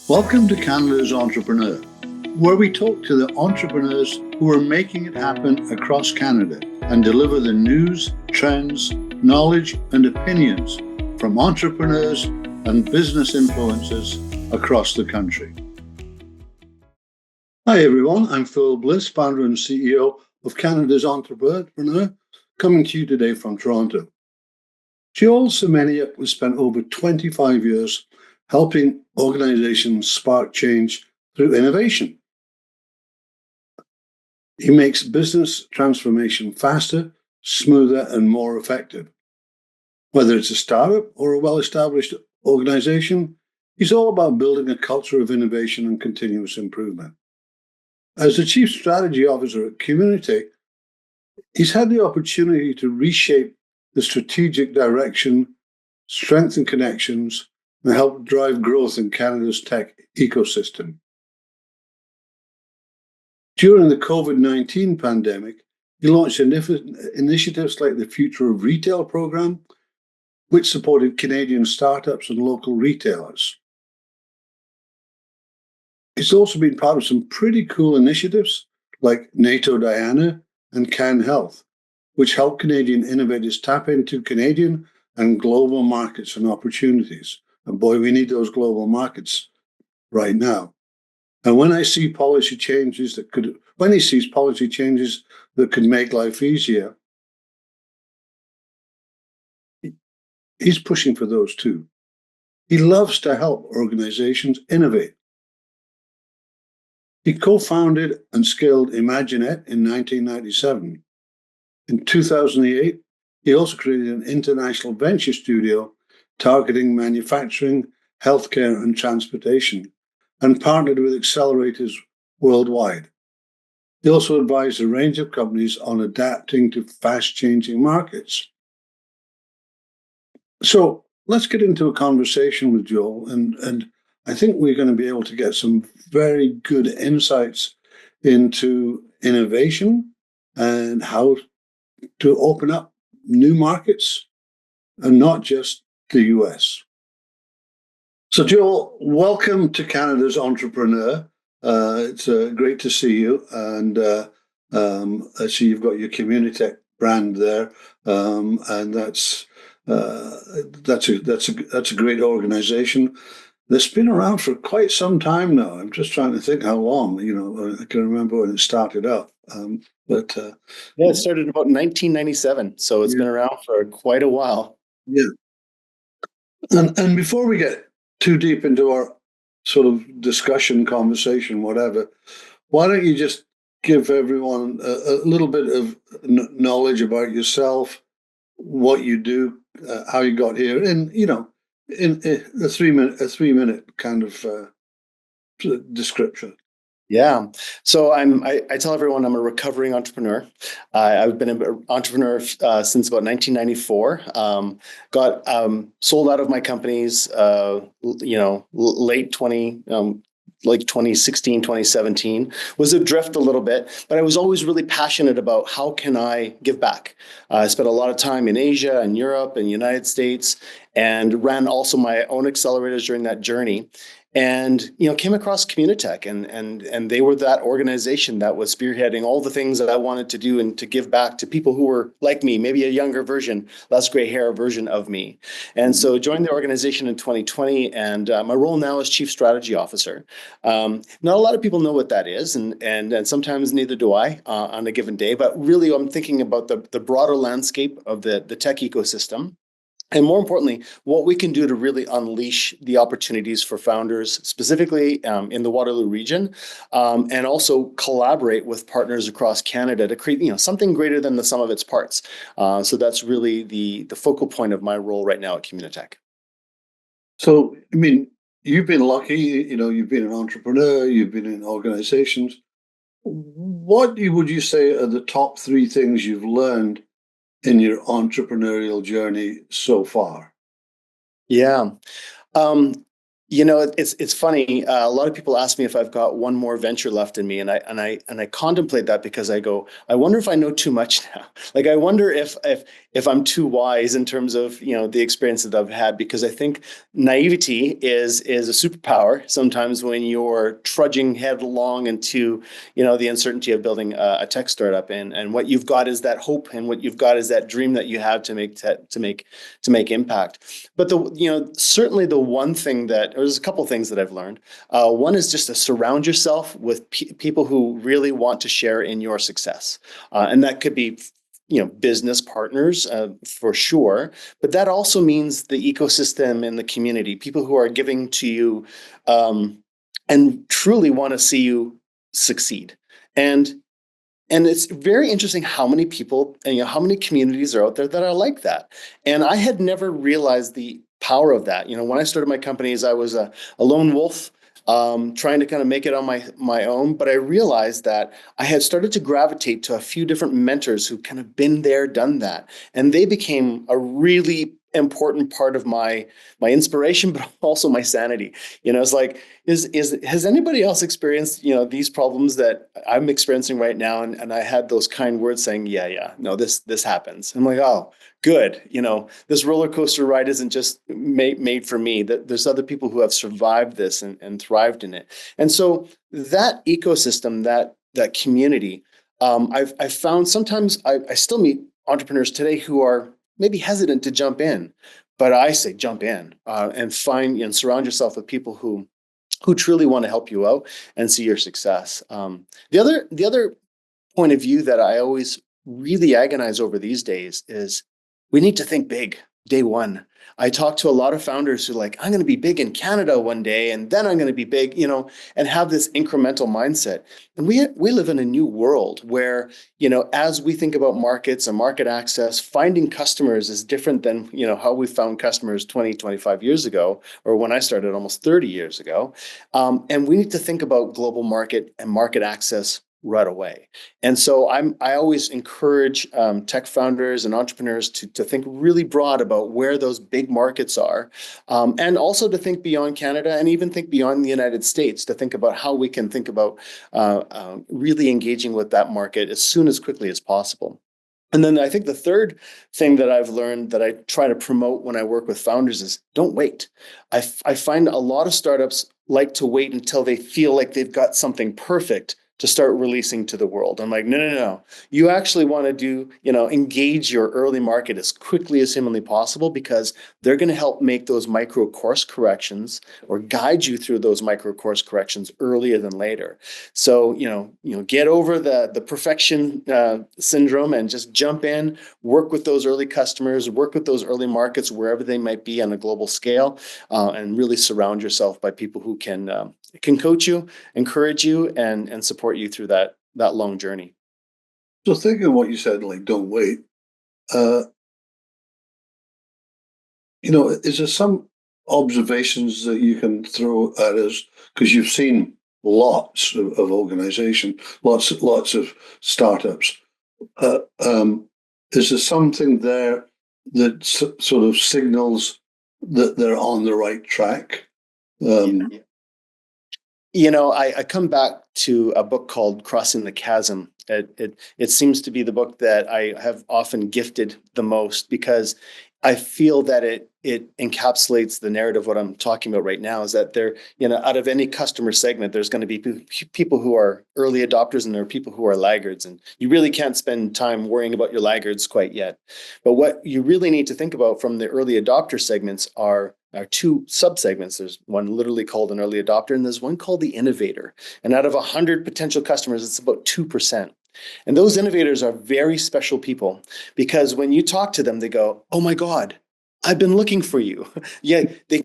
Welcome to Canada's Entrepreneur, where we talk to the entrepreneurs who are making it happen across Canada and deliver the news, trends, knowledge, and opinions from entrepreneurs and business influencers across the country. Hi everyone, I'm Phil Bliss, founder and CEO of Canada's Entrepreneur, coming to you today from Toronto. Joel Semeniuk has spent over 25 years helping organizations spark change through innovation. He makes business transformation faster, smoother, and more effective. Whether it's a startup or a well-established organization, he's all about building a culture of innovation and continuous improvement. As the Chief Strategy Officer at Communitech, he's had the opportunity to reshape the strategic direction, strengthen connections, and help drive growth in Canada's tech ecosystem. During the COVID-19 pandemic, he launched initiatives like the Future of Retail program, which supported Canadian startups and local retailers. He's also been part of some pretty cool initiatives like NATO Diana and Can Health, which help Canadian innovators tap into Canadian and global markets and opportunities. And boy, we need those global markets right now. And when he sees policy changes that could make life easier, he's pushing for those too. He loves to help organizations innovate. He co-founded and scaled Imaginet in 1997. In 2008, he also created an international venture studio targeting manufacturing, healthcare, and transportation, and partnered with accelerators worldwide. He also advised a range of companies on adapting to fast-changing markets. So let's get into a conversation with Joel, and I think we're going to be able to get some very good insights into innovation and how to open up new markets and not just the US. So Joel, welcome to Canada's Entrepreneur. It's great to see you, and I see you've got your Communitech brand there, and that's a great organization that's been around for quite some time now. I'm just trying to think how long. I can remember when it started up, Yeah, it started about 1997, so it's been around for quite a while. Yeah. And before we get too deep into our sort of discussion, conversation, whatever, why don't you just give everyone a little bit of knowledge about yourself, what you do, how you got here, and in a 3 minute kind of description. Yeah. So I tell everyone I'm a recovering entrepreneur. I've been an entrepreneur since about 1994. Got sold out of my companies, late 2016, 2017, was adrift a little bit, but I was always really passionate about how can I give back. I spent a lot of time in Asia and Europe and United States, and ran also my own accelerators during that journey. And came across Communitech, and they were that organization that was spearheading all the things that I wanted to do and to give back to people who were like me, maybe a younger version, less gray hair version of me. And so joined the organization in 2020, and my role now is Chief Strategy Officer. Not a lot of people know what that is, and sometimes neither do I on a given day. But really, I'm thinking about the broader landscape of the tech ecosystem. And more importantly, what we can do to really unleash the opportunities for founders, specifically in the Waterloo region, and also collaborate with partners across Canada to create, something greater than the sum of its parts. So that's really the focal point of my role right now at Communitech. So, I mean, you've been lucky. You've been an entrepreneur. You've been in organizations. What would you say are the top three things you've learned in your entrepreneurial journey so far? Yeah. It's funny. A lot of people ask me if I've got one more venture left in me, and I contemplate that because I go, I wonder if I know too much now. Like, I wonder if if I'm too wise in terms of, the experience that I've had, because I think naivety is a superpower sometimes when you're trudging headlong into, the uncertainty of building a tech startup, and what you've got is that hope, and what you've got is that dream that you have to make impact. But certainly the one thing that, or there's a couple things that I've learned. One is just to surround yourself with people who really want to share in your success, and that could be, business partners, for sure, but that also means the ecosystem and the community, people who are giving to you, and truly want to see you succeed. And it's very interesting how many people and, how many communities are out there that are like that. And I had never realized the power of that. When I started my companies, I was a lone wolf, trying to kind of make it on my own. But I realized that I had started to gravitate to a few different mentors who kind of been there, done that, and they became a really important part of my inspiration, but also my sanity. It's like, has anybody else experienced, these problems that I'm experiencing right now? And I had those kind words saying, yeah, no, this happens. I'm like, oh, good. This roller coaster ride isn't just made for me. That there's other people who have survived this and thrived in it. And so that ecosystem, that community, I've found sometimes I still meet entrepreneurs today who are maybe hesitant to jump in, but I say jump in, and find and surround yourself with people who truly want to help you out and see your success. The other point of view that I always really agonize over these days is we need to think big day one. I talk to a lot of founders who are like, I'm going to be big in Canada one day, and then I'm going to be big, and have this incremental mindset. And we live in a new world where, as we think about markets and market access, finding customers is different than, how we found customers 20, 25 years ago, or when I started almost 30 years ago. And we need to think about global market and market access right away. And so I always encourage, tech founders and entrepreneurs to think really broad about where those big markets are, and also to think beyond Canada and even think beyond the United States, to think about how we can think about really engaging with that market as quickly as possible. And then I think the third thing that I've learned that I try to promote when I work with founders is don't wait. I find a lot of startups like to wait until they feel like they've got something perfect to start releasing to the world. I'm like, no. You actually want to engage your early market as quickly as humanly possible, because they're going to help make those micro course corrections or guide you through those micro course corrections earlier than later. So, get over the perfection syndrome and just jump in, work with those early customers, work with those early markets wherever they might be on a global scale, and really surround yourself by people who can coach you, encourage you, and support you through that long journey. So thinking of what you said, like don't wait. Uh, is there some observations that you can throw at us, because you've seen lots of organization, lots of startups. Uh, um, is there something there that sort of signals that they're on the right track? Yeah. I come back to a book called Crossing the Chasm. It seems to be the book that I have often gifted the most, because I feel that it encapsulates the narrative. What I'm talking about right now is that out of any customer segment, there's going to be people who are early adopters and there are people who are laggards. And you really can't spend time worrying about your laggards quite yet. But what you really need to think about from the early adopter segments are two subsegments. There's one literally called an early adopter, and there's one called the innovator. And out of 100 potential customers, it's about 2%. And those innovators are very special people, because when you talk to them, they go, "Oh my God, I've been looking for you." Yeah, they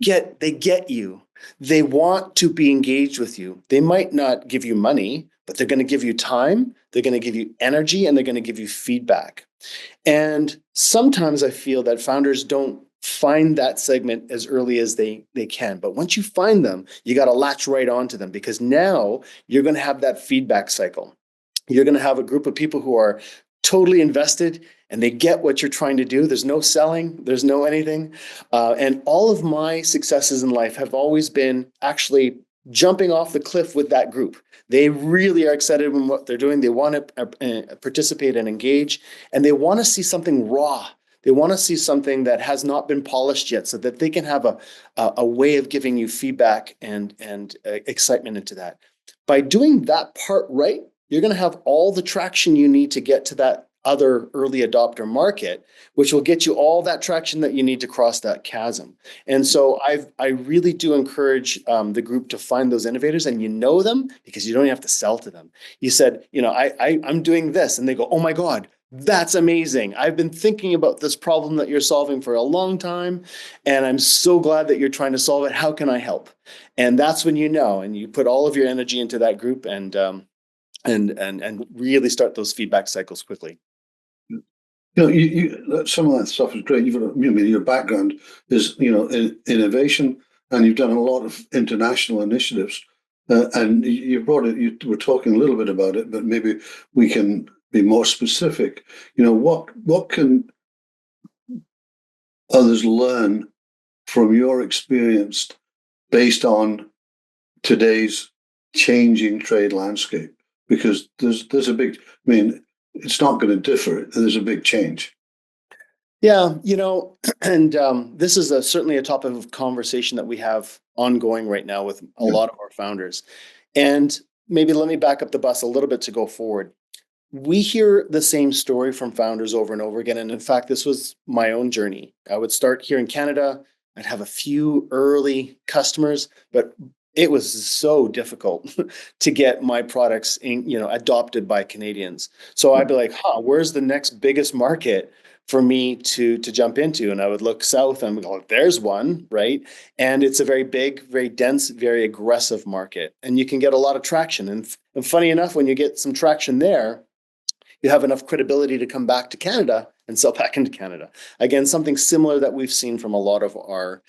get you. They want to be engaged with you. They might not give you money, but they're going to give you time, they're going to give you energy, and they're going to give you feedback. And sometimes I feel that founders don't find that segment as early as they can. But once you find them, you got to latch right onto them, because now you're going to have that feedback cycle. You're going to have a group of people who are totally invested and they get what you're trying to do. There's no selling, there's no anything. And all of my successes in life have always been actually jumping off the cliff with that group. They really are excited in what they're doing. They want to participate and engage, and they want to see something raw, They want to see something that has not been polished yet so that they can have a way of giving you feedback and excitement into that. By doing that part right, you're going to have all the traction you need to get to that other early adopter market, which will get you all that traction that you need to cross that chasm. And so I really do encourage the group to find those innovators, and you know them because you don't have to sell to them. You said, I'm doing this, and they go, oh my God, that's amazing. I've been thinking about this problem that you're solving for a long time, and I'm so glad that you're trying to solve it. How can I help? And that's when you know, and you put all of your energy into that group and really start those feedback cycles quickly. Some of that stuff is great. Your background is, innovation, and you've done a lot of international initiatives. And you brought it. You were talking a little bit about it, but maybe we can be more specific. What can others learn from your experience based on today's changing trade landscape? Because there's a big. I mean, it's not going to differ. There's a big change. Yeah, and this is certainly a topic of conversation that we have ongoing right now with a Yeah. lot of our founders. And maybe let me back up the bus a little bit to go forward. We hear the same story from founders over and over again. And in fact, this was my own journey. I would start here in Canada. I'd have a few early customers, but it was so difficult to get my products adopted by Canadians. So I'd be like, where's the next biggest market for me to jump into? And I would look south and go, there's one, right? And it's a very big, very dense, very aggressive market. And you can get a lot of traction. And funny enough, when you get some traction there, you have enough credibility to come back to Canada and sell back into Canada. Again, something similar that we've seen from a lot of our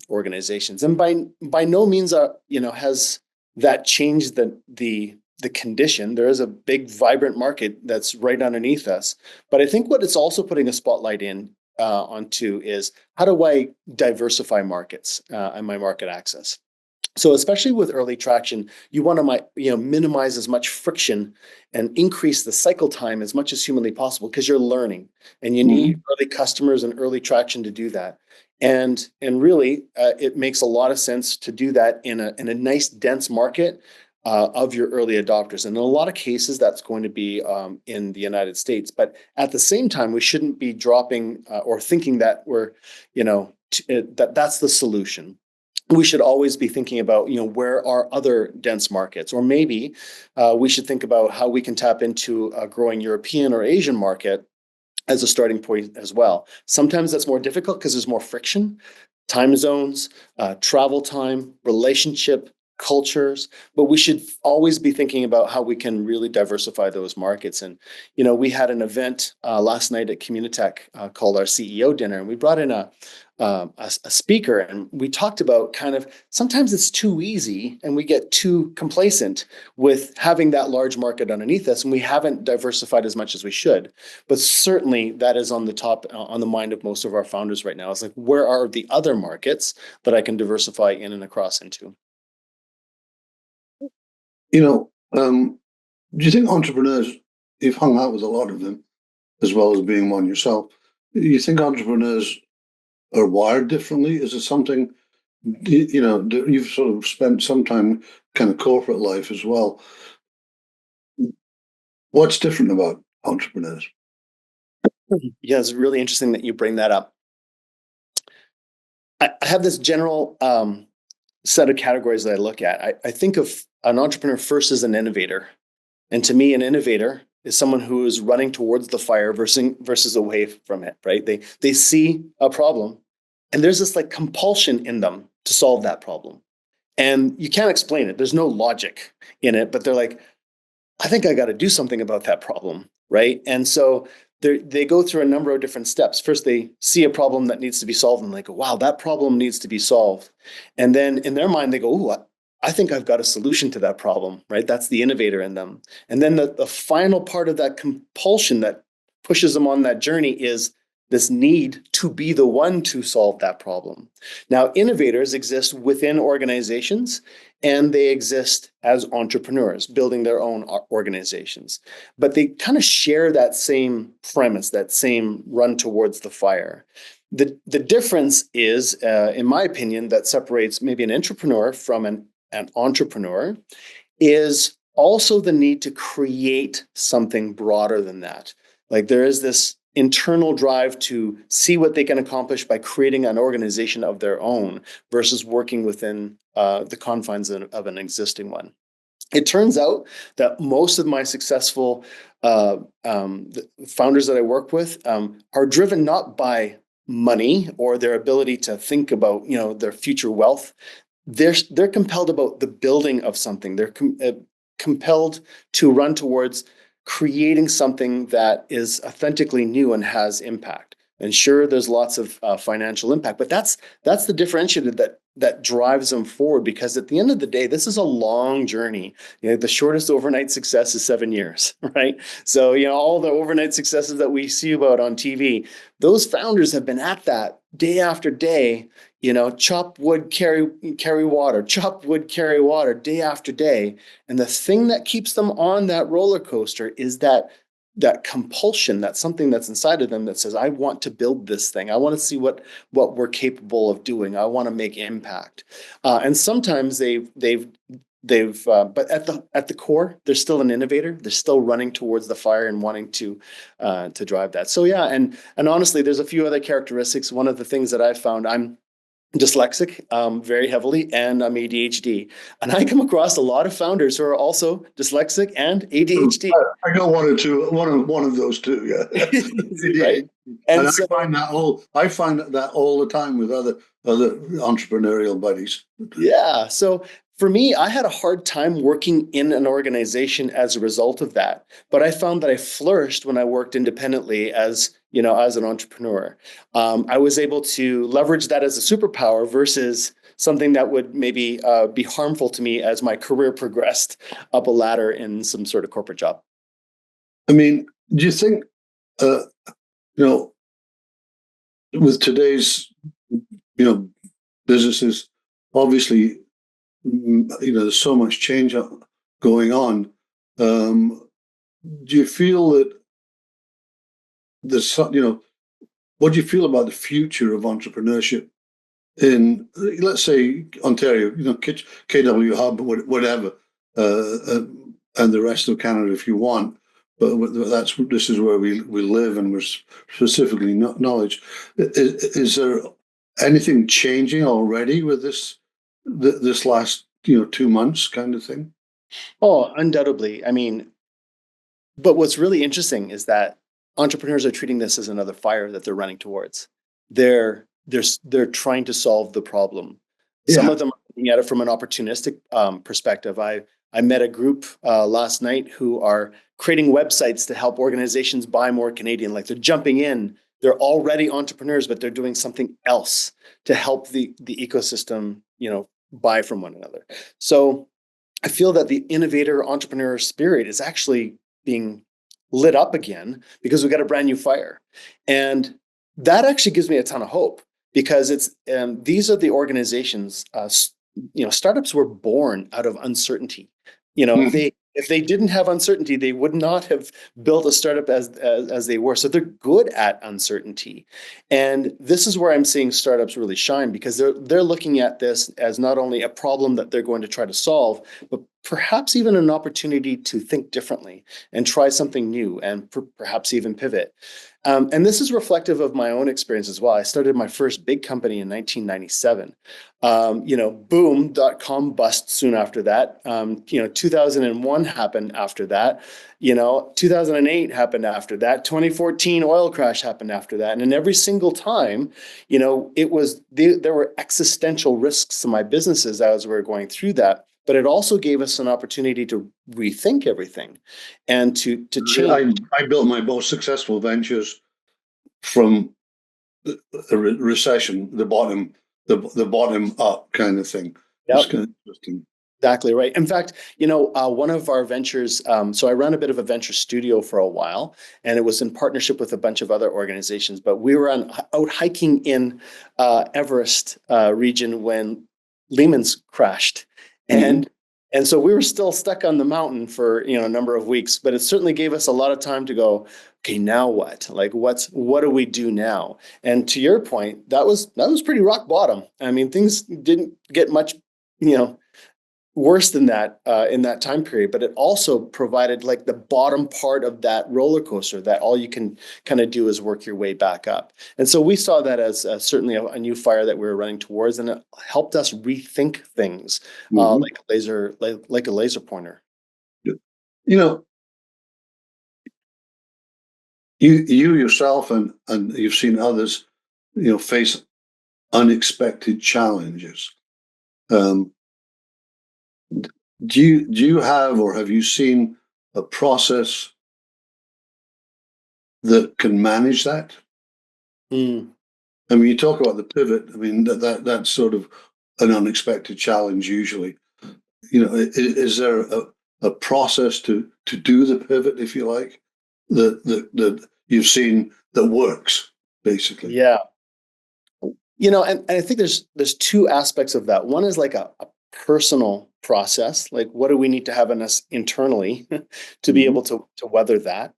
organizations. And by no means, has that changed the condition. There is a big, vibrant market that's right underneath us. But I think what it's also putting a spotlight onto is, how do I diversify markets and my market access? So especially with early traction, you want to minimize as much friction and increase the cycle time as much as humanly possible, because you're learning and you need early customers and early traction to do that. And really, it makes a lot of sense to do that in a nice dense market of your early adopters. And in a lot of cases, that's going to be in the United States. But at the same time, we shouldn't be dropping or thinking that that's the solution. We should always be thinking about, where are other dense markets, or maybe we should think about how we can tap into a growing European or Asian market as a starting point as well. Sometimes that's more difficult because there's more friction, time zones, travel time, relationship, cultures, but we should always be thinking about how we can really diversify those markets. And, we had an event last night at Communitech called our CEO dinner, and we brought in a speaker, and we talked about kind of sometimes it's too easy and we get too complacent with having that large market underneath us, and we haven't diversified as much as we should. But certainly that is on the mind of most of our founders right now. It's like, where are the other markets that I can diversify in and across into? Do you think entrepreneurs, you've hung out with a lot of them as well as being one yourself, do you think entrepreneurs are wired differently? Is it something, you've sort of spent some time kind of corporate life as well. What's different about entrepreneurs? Yeah, it's really interesting that you bring that up. I have this general set of categories that I look at. I think of an entrepreneur first as an innovator. And to me, an innovator is someone who is running towards the fire versus away from it, right? They see a problem, and there's this like compulsion in them to solve that problem. And you can't explain it. There's no logic in it, but they're like, I think I got to do something about that problem, right? And so they go through a number of different steps. First, they see a problem that needs to be solved, and they go, wow, that problem needs to be solved. And then in their mind, they go, oh, I think I've got a solution to that problem, right? That's the innovator in them. And then the final part of that compulsion that pushes them on that journey is this need to be the one to solve that problem. Now, innovators exist within organizations and they exist as entrepreneurs building their own organizations, but they kind of share that same premise, that same run towards the fire. The difference is, in my opinion, that separates maybe an entrepreneur from an entrepreneur is also the need to create something broader than that. Like there is this internal drive to see what they can accomplish by creating an organization of their own versus working within the confines of an existing one. It turns out that most of my successful founders that I work with are driven not by money or their ability to think about, their future wealth. They're compelled about the building of something. They're compelled to run towards creating something that is authentically new and has impact. And sure, there's lots of financial impact, but that's the differentiator that drives them forward. Because at the end of the day, this is a long journey. The shortest overnight success is 7 years, right? So all the overnight successes that we see about on TV, those founders have been at that day after day. Chop wood, carry water, chop wood, carry water, day after day. And the thing that keeps them on that roller coaster is that compulsion, that's something that's inside of them that says, I want to build this thing. I want to see what we're capable of doing. I want to make impact. And sometimes but at the core, they're still an innovator. They're still running towards the fire and wanting to drive that. So yeah, and honestly, there's a few other characteristics. One of the things that I've found, I'm dyslexic very heavily, and I'm ADHD. And I come across a lot of founders who are also dyslexic and ADHD. I got one or two, one of those two, yeah. Right. And So, I find that all the time with other entrepreneurial buddies. yeah. So for me, I had a hard time working in an organization as a result of that. But I found that I flourished when I worked independently as an entrepreneur. I was able to leverage that as a superpower versus something that would maybe be harmful to me as my career progressed up a ladder in some sort of corporate job. I mean, do you think, with today's, businesses, obviously, there's so much change going on. Do you feel that there's, what do you feel about the future of entrepreneurship in, let's say, Ontario, KW Hub, whatever, and the rest of Canada if you want. But this is where we live, and we're specifically knowledge. Is there anything changing already with this last 2 months kind of thing? Oh, undoubtedly. I mean, but what's really interesting is that entrepreneurs are treating this as another fire that they're running towards. They're trying to solve the problem. Yeah. Some of them are looking at it from an opportunistic perspective. I met a group last night who are creating websites to help organizations buy more Canadian. Like they're jumping in. They're already entrepreneurs, but they're doing something else to help the ecosystem, buy from one another. So I feel that the innovator entrepreneur spirit is actually being lit up again because we got a brand new fire. And that actually gives me a ton of hope, because these are the organizations, startups were born out of uncertainty. If they didn't have uncertainty, they would not have built a startup as they were. So they're good at uncertainty. And this is where I'm seeing startups really shine, because they're looking at this as not only a problem that they're going to try to solve, but perhaps even an opportunity to think differently and try something new and perhaps even pivot. And this is reflective of my own experience as well. I started my first big company in 1997. Boom, .com bust soon after that. 2001 happened after that. 2008 happened after that. 2014 oil crash happened after that. And in every single time, there were existential risks to my businesses as we were going through that. But it also gave us an opportunity to rethink everything and to change. I built my most successful ventures from a recession, the bottom up kind of thing. Yep. It's kind of interesting. Exactly right. In fact, one of our ventures, so I ran a bit of a venture studio for a while, and it was in partnership with a bunch of other organizations. But we were out hiking in Everest region when Lehman's crashed, Hmm. and and so we were still stuck on the mountain for a number of weeks. But it certainly gave us a lot of time to go. Okay, now what? Like, what do we do now? And to your point, that was pretty rock bottom. I mean, things didn't get much, you know worse than that in that time period, but it also provided like the bottom part of that roller coaster that all you can kind of do is work your way back up. And so we saw that as certainly a new fire that we were running towards, and it helped us rethink things Hmm. like a laser pointer. You know, you yourself and you've seen others, face unexpected challenges. Um, do you have or have you seen a process that can manage that? Mm, I mean, you talk about the pivot. I mean, that's sort of an unexpected challenge usually. Is there a process to do the pivot, if you like, that you've seen that works, basically? yeah. And I think there's two aspects of that. One is like a personal process, like what do we need to have in us internally to be Hmm. able to weather that?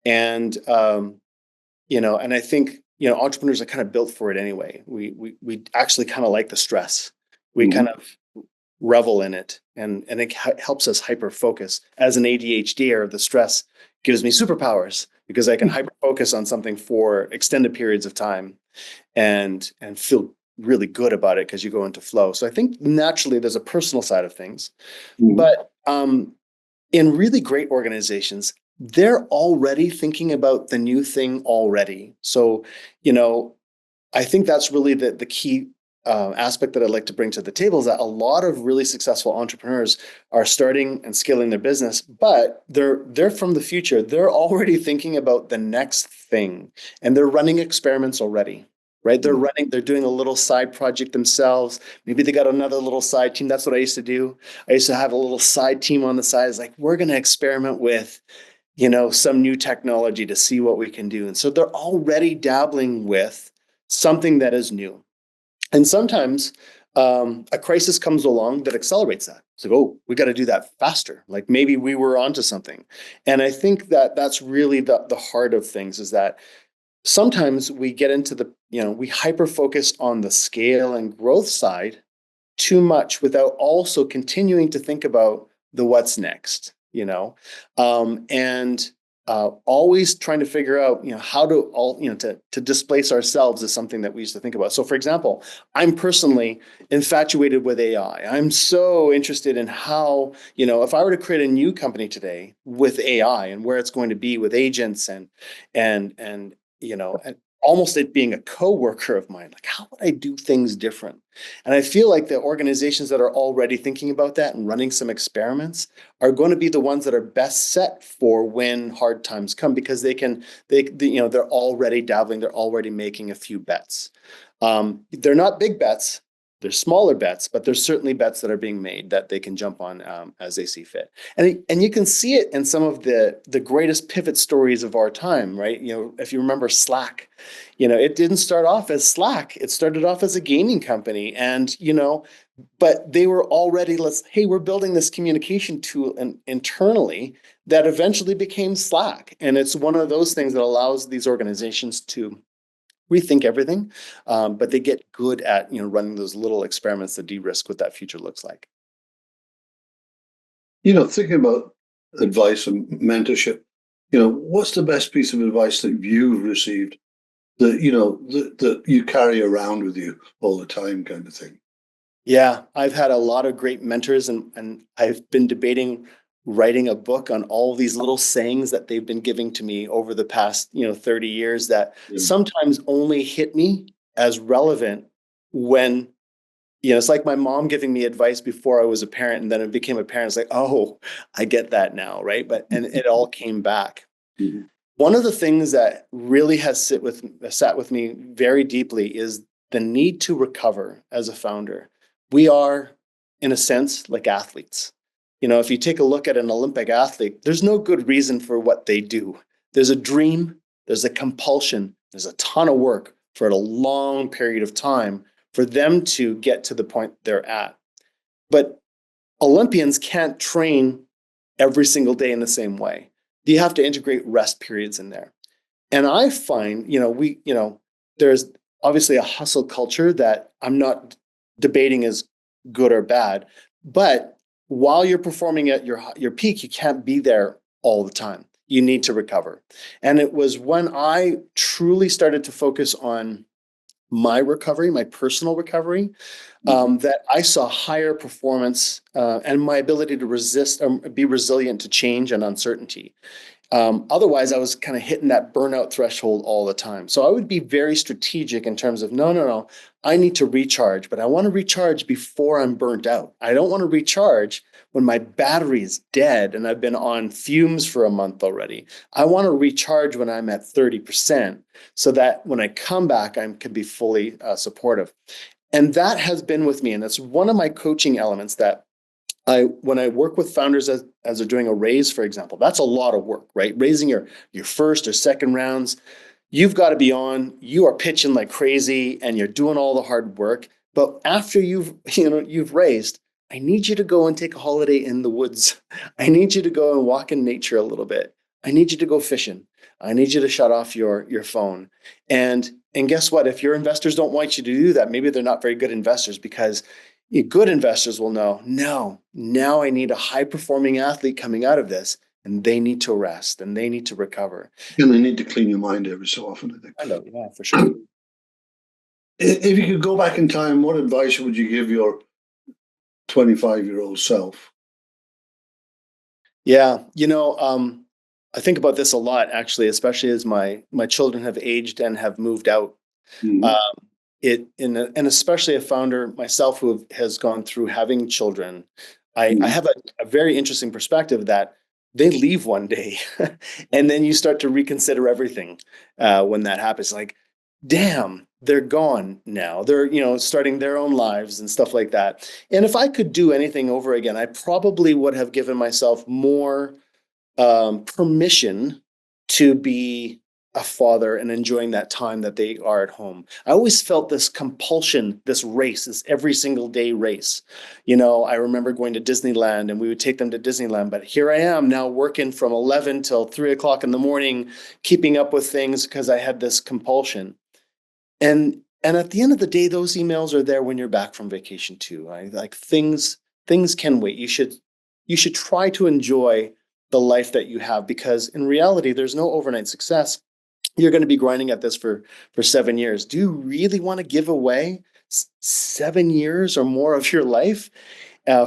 And and I think entrepreneurs are kind of built for it anyway. We actually kind of like the stress. We kind Hmm. of revel in it, and it helps us hyper focus. As an ADHDer, the stress gives me superpowers because I can hyper focus on something for extended periods of time and feel really good about it because you go into flow. So I think naturally there's a personal side of things, Hmm. but in really great organizations, they're already thinking about the new thing already. So, you know, I think that's really the key aspect that I'd like to bring to the table is that a lot of really successful entrepreneurs are starting and scaling their business, but they're from the future. They're already thinking about the next thing, and they're running experiments already. Right? They're doing a little side project themselves. Maybe they got another little side team. That's what I used to do. I used to have a little side team on the side. It's like, we're going to experiment with some new technology to see what we can do. And so they're already dabbling with something that is new. And sometimes a crisis comes along that accelerates that. It's like, oh, we got to do that faster. Like maybe we were onto something. And I think that that's really the heart of things is that sometimes we get into we hyper focus on the scale and growth side too much without also continuing to think about the what's next, and always trying to figure out, how to to displace ourselves is something that we used to think about. So, for example, I'm personally infatuated with AI. I'm so interested in how, if I were to create a new company today with AI and where it's going to be with agents and almost it being a coworker of mine, like how would I do things different? And I feel like the organizations that are already thinking about that and running some experiments are going to be the ones that are best set for when hard times come because they're already dabbling, they're already making a few bets. They're not big bets, they're smaller bets, but there's certainly bets that are being made that they can jump on as they see fit. And you can see it in some of the greatest pivot stories of our time, right? If you remember Slack, it didn't start off as Slack. It started off as a gaming company. And, but they were already, hey, we're building this communication tool internally that eventually became Slack. And it's one of those things that allows these organizations to rethink everything, but they get good at, running those little experiments to de-risk what that future looks like. Thinking about advice and mentorship, what's the best piece of advice that you've received that you carry around with you all the time, kind of thing? Yeah, I've had a lot of great mentors and I've been debating writing a book on all these little sayings that they've been giving to me over the past, 30 years that Yeah. sometimes only hit me as relevant when, it's like my mom giving me advice before I was a parent and then it became a parent. It's like, oh, I get that now, right? And it all came back. Mhm. One of the things that really has sat with me very deeply is the need to recover as a founder. We are in a sense, like athletes. If you take a look at an Olympic athlete, there's no good reason for what they do. There's a dream, there's a compulsion, there's a ton of work for a long period of time for them to get to the point they're at. But Olympians can't train every single day in the same way. You have to integrate rest periods in there. And I find, there's obviously a hustle culture that I'm not debating is good or bad, but while you're performing at your peak, you can't be there all the time. You need to recover. And it was when I truly started to focus on my recovery, my personal recovery, that I saw higher performance and my ability to resist or be resilient to change and uncertainty. Otherwise, I was kind of hitting that burnout threshold all the time. So I would be very strategic in terms of no, I need to recharge, but I want to recharge before I'm burnt out. I don't want to recharge when my battery is dead and I've been on fumes for a month already. I want to recharge when I'm at 30% so that when I come back, I can be fully supportive. And that has been with me. And that's one of my coaching elements that when I work with founders as they're doing a raise, for example, that's a lot of work, right? Raising your first or second rounds, you've got to be on, you are pitching like crazy and you're doing all the hard work. But after you've raised, I need you to go and take a holiday in the woods. I need you to go and walk in nature a little bit. I need you to go fishing. I need you to shut off your phone. And guess what? If your investors don't want you to do that, maybe they're not very good investors because good investors will know, no, now I need a high performing athlete coming out of this and they need to rest and they need to recover. And they need to clean your mind every so often, I think. I know, yeah, for sure. If you could go back in time, what advice would you give your 25-year-old self? Yeah, I think about this a lot actually, especially as my children have aged and have moved out. Mm-hmm. And especially a founder myself who has gone through having children, I have a very interesting perspective that they leave one day and then you start to reconsider everything when that happens. Like, damn, they're gone now. They're, starting their own lives and stuff like that. And if I could do anything over again, I probably would have given myself more permission to be a father and enjoying that time that they are at home. I always felt this compulsion, this race, this every single day race. I remember going to Disneyland and we would take them to Disneyland, but here I am now working from 11 till 3 o'clock in the morning, keeping up with things because I had this compulsion. And at the end of the day, those emails are there when you're back from vacation too. Like things can wait. You should try to enjoy the life that you have because in reality, there's no overnight success. You're going to be grinding at this for 7 years. Do you really want to give away 7 years or more of your life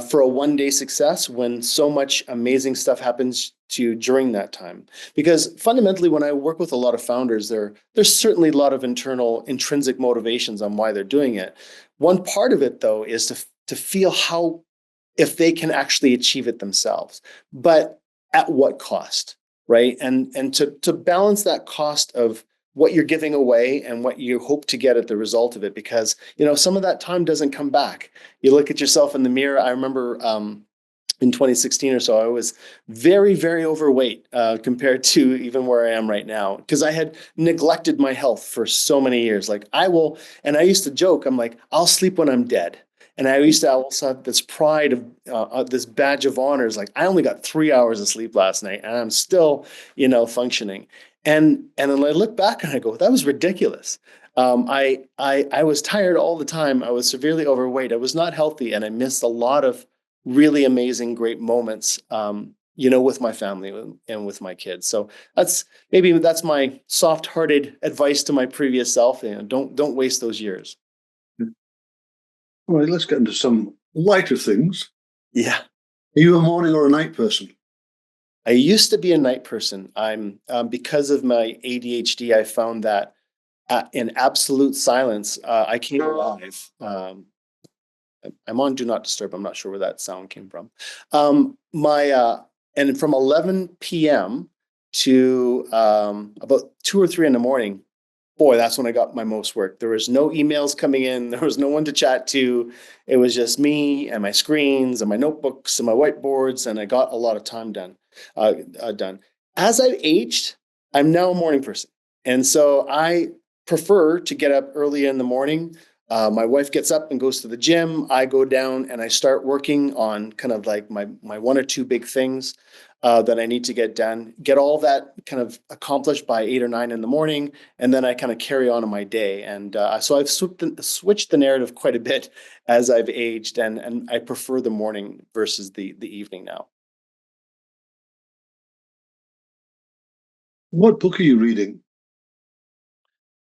for a one-day success when so much amazing stuff happens to you during that time? Because fundamentally, when I work with a lot of founders, there's certainly a lot of internal intrinsic motivations on why they're doing it. One part of it, though, is to feel how if they can actually achieve it themselves, but at what cost, right? And to balance that cost of what you're giving away and what you hope to get at the result of it, because some of that time doesn't come back. You look at yourself in the mirror. I remember in 2016 or so, I was very, very overweight compared to even where I am right now, because I had neglected my health for so many years. Like and I used to joke, I'm like, I'll sleep when I'm dead. And I used to also have this pride of this badge of honor is like, I only got 3 hours of sleep last night and I'm still, functioning. And then I look back and I go, that was ridiculous. I was tired all the time. I was severely overweight. I was not healthy, and I missed a lot of really amazing, great moments, with my family and with my kids. So that's my soft-hearted advice to my previous self. Don't waste those years. All right, let's get into some lighter things. Yeah. Are you a morning or a night person? I used to be a night person. I'm because of my ADHD, I found that in absolute silence, I came alive. I'm on Do Not Disturb. I'm not sure where that sound came from. My and from 11 p.m. to about 2 or 3 in the morning, boy, that's when I got my most work. There was no emails coming in. There was no one to chat to. It was just me and my screens and my notebooks and my whiteboards, and I got a lot of time done. As I've aged, I'm now a morning person, and so I prefer to get up early in the morning. My wife gets up and goes to the gym. I go down and I start working on kind of like my one or two big things that I need to get done. Get all that kind of accomplished by 8 or 9 in the morning, and then I kind of carry on in my day. And so I've switched the narrative quite a bit as I've aged, and I prefer the morning versus the evening now. What book are you reading?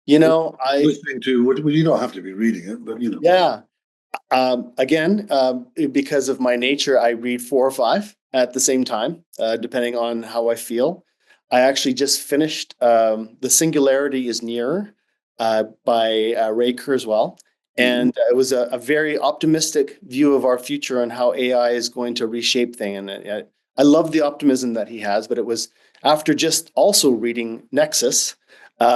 You know, I Listening to? What? Well, you don't have to be reading it, but you know. yeah. Again, because of my nature, I read 4 or 5 at the same time, depending on how I feel. I actually just finished The Singularity is Near by Ray Kurzweil. Mhm. And it was a very optimistic view of our future and how AI is going to reshape things. And I love the optimism that he has, but it was after just also reading Nexus,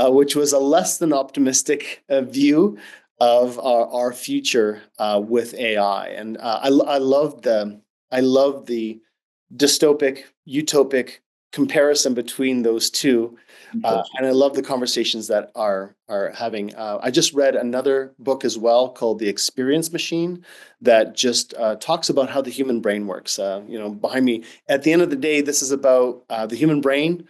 which was a less than optimistic view of our future with AI. And I love the dystopic, utopic comparison between those two. Fantastic. And I love the conversations that are having. I just read another book as well called The Experience Machine that just talks about how the human brain works. Behind me, at the end of the day, this is about the human brain.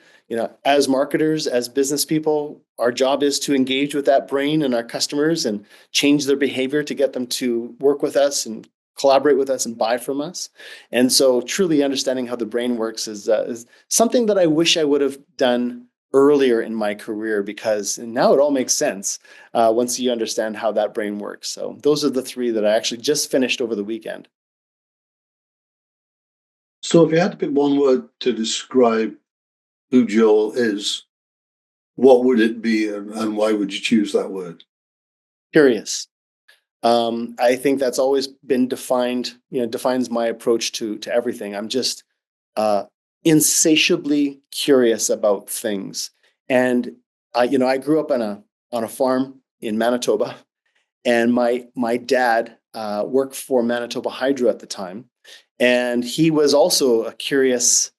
As marketers, as business people, our job is to engage with that brain and our customers and change their behavior to get them to work with us and collaborate with us and buy from us. And so, truly understanding how the brain works is something that I wish I would have done earlier in my career, because now it all makes sense once you understand how that brain works. So, those are the 3 that I actually just finished over the weekend. So, if you had to pick one word to describe who Joel is, what would it be, and why would you choose that word? Curious. I think that's always been defines my approach to everything. I'm just uh, insatiably curious about things. And I grew up on a farm in Manitoba, and my dad worked for Manitoba Hydro at the time, and he was also a curious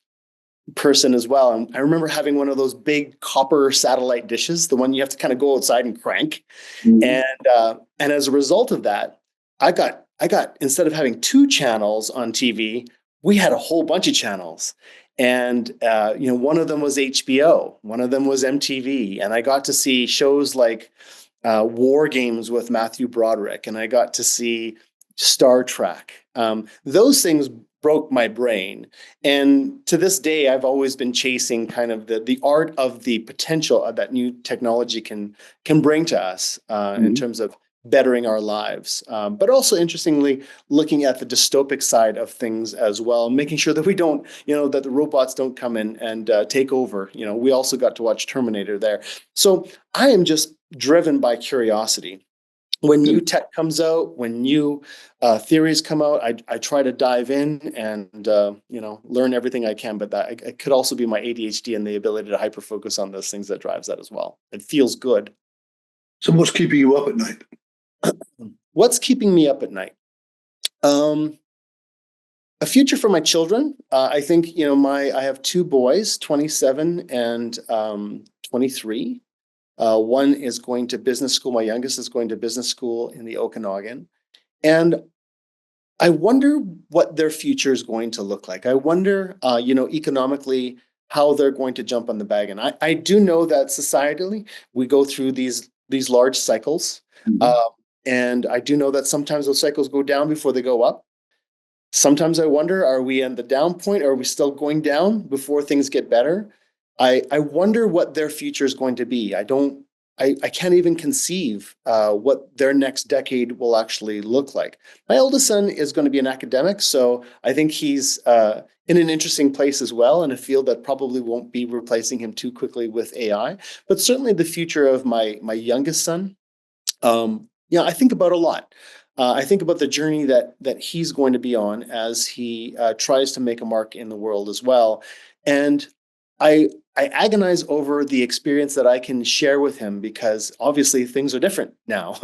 person as well. And I remember having one of those big copper satellite dishes, the one you have to kind of go outside and crank. Mhm. And as a result of that, I got instead of having 2 channels on TV, we had a whole bunch of channels. And one of them was HBO, one of them was MTV, and I got to see shows like War Games with Matthew Broderick, and I got to see Star Trek. Those things broke my brain, and to this day, I've always been chasing kind of the art of the potential of that new technology can bring to us in Mhm. terms of bettering our lives. But also, interestingly, looking at the dystopic side of things as well, making sure that we don't, that the robots don't come in and take over. We also got to watch Terminator there. So I am just driven by curiosity. When new Good. tech comes out, when new theories come out, I try to dive in and learn everything I can. But that it could also be my ADHD and the ability to hyper focus on those things that drives that as well. It feels good. So, what's keeping you up at night? What's keeping me up at night? Um, a future for my children. I think I have 2 boys, 27 and 23. One is going to business school. My youngest is going to business school in the Okanagan. And I wonder what their future is going to look like. I wonder, economically, how they're going to jump on the bag. And I do know that societally, we go through these large cycles. Mhm. Uh, and I do know that sometimes those cycles go down before they go up. Sometimes I wonder, are we in the down point? Or are we still going down before things get better? I wonder what their future is going to be. I can't even conceive what their next decade will actually look like. My oldest son is going to be an academic, so I think he's in an interesting place as well, in a field that probably won't be replacing him too quickly with AI. But certainly the future of my youngest son, I think about a lot. I think about the journey that he's going to be on as he tries to make a mark in the world as well. And I agonize over the experience that I can share with him because obviously things are different now,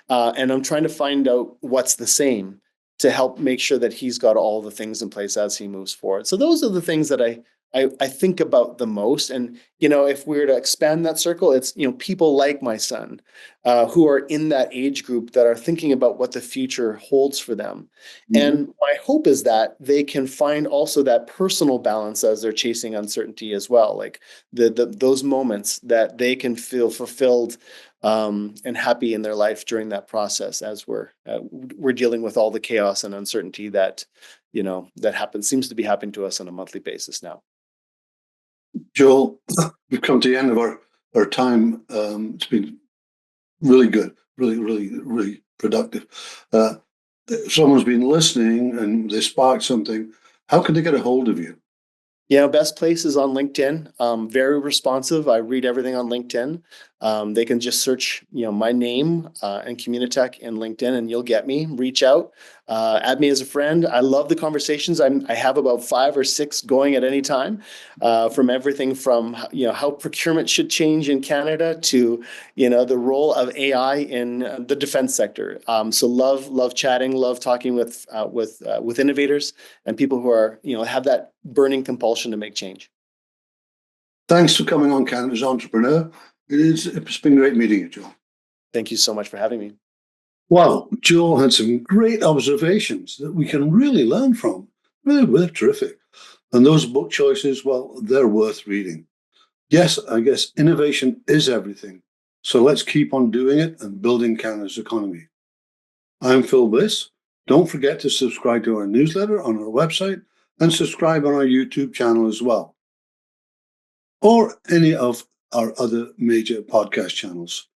and I'm trying to find out what's the same to help make sure that he's got all the things in place as he moves forward. So those are the things that I think about the most. And if we were to expand that circle, it's people like my son, who are in that age group that are thinking about what the future holds for them. Mhm. And my hope is that they can find also that personal balance as they're chasing uncertainty as well, like those moments that they can feel fulfilled and happy in their life during that process as we're dealing with all the chaos and uncertainty that that happens seems to be happening to us on a monthly basis now. Joel, we've come to the end of our time. It's been really good, really, really, really productive. Uh, if someone's been listening and they sparked something, how can they get a hold of you? Best place is on LinkedIn. Very responsive. I read everything on LinkedIn. They can just search, my name and Communitech in LinkedIn, and you'll get me. Reach out, add me as a friend. I love the conversations. I have about 5 or 6 going at any time, from everything from how procurement should change in Canada to the role of AI in the defense sector. So love chatting, love talking with innovators and people who are have that burning compulsion to make change. Thanks for coming on Canada's Entrepreneur. It's been great meeting you, Joel. Thank you so much for having me. Wow, Joel had some great observations that we can really learn from. Really terrific. And those book choices, well, they're worth reading. Yes, I guess innovation is everything. So let's keep on doing it and building Canada's economy. I'm Phil Bliss. Don't forget to subscribe to our newsletter on our website and subscribe on our YouTube channel as well, or any of our other major podcast channels.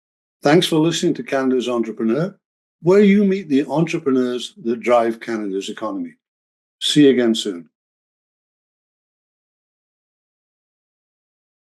Thanks for listening to Canada's Entrepreneur, where you meet the entrepreneurs that drive Canada's economy. See you again soon.